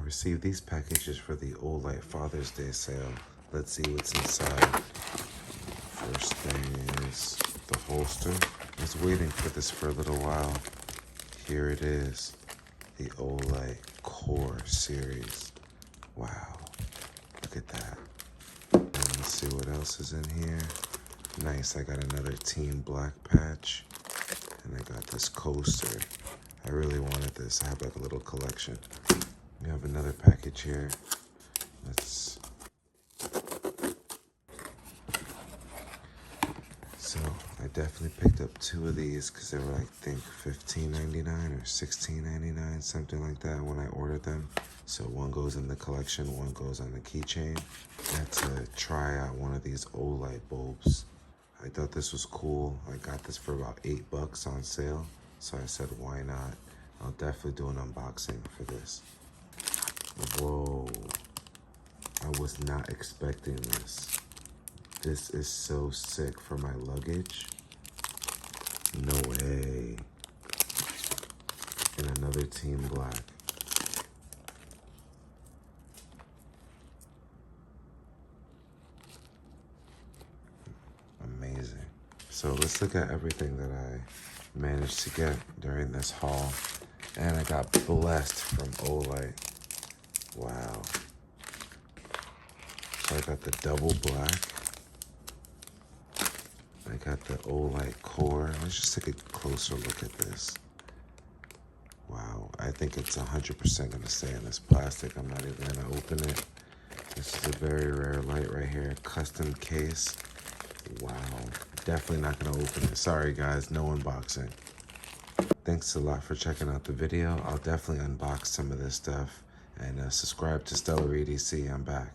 received these packages for the Olight Father's Day sale. Let's see what's inside. First thing is the holster. I was waiting for this for a little while. Here it is, the Olight Core series. Wow, look at that. And let's see what else is in here. Nice, I got another Team Black patch. And I got this coaster. I really wanted this. I have like a little collection. We have another package here. So I definitely picked up 2 of these because they were like, I think $15.99 or $16.99, something like that when I ordered them. So one goes in the collection, one goes on the keychain. I had to try out one of these Olight bulbs. I thought this was cool. I got this for about $8 on sale. So I said, why not? I'll definitely do an unboxing for this. Whoa, I was not expecting this. This is so sick for my luggage. No way. And another Team Black. Amazing. So let's look at everything that I managed to get during this haul. And I got blessed from Olight. Wow. So I got the double black. I got the Olight Core. Let's just take a closer look at this. Wow, I think it's 100% gonna stay in this plastic. I'm not even gonna open it. This is a very rare light right here, custom case. Wow, definitely not gonna open it. Sorry guys, no unboxing. Thanks a lot for checking out the video. I'll definitely unbox some of this stuff and subscribe to Stellaredc. I'm back.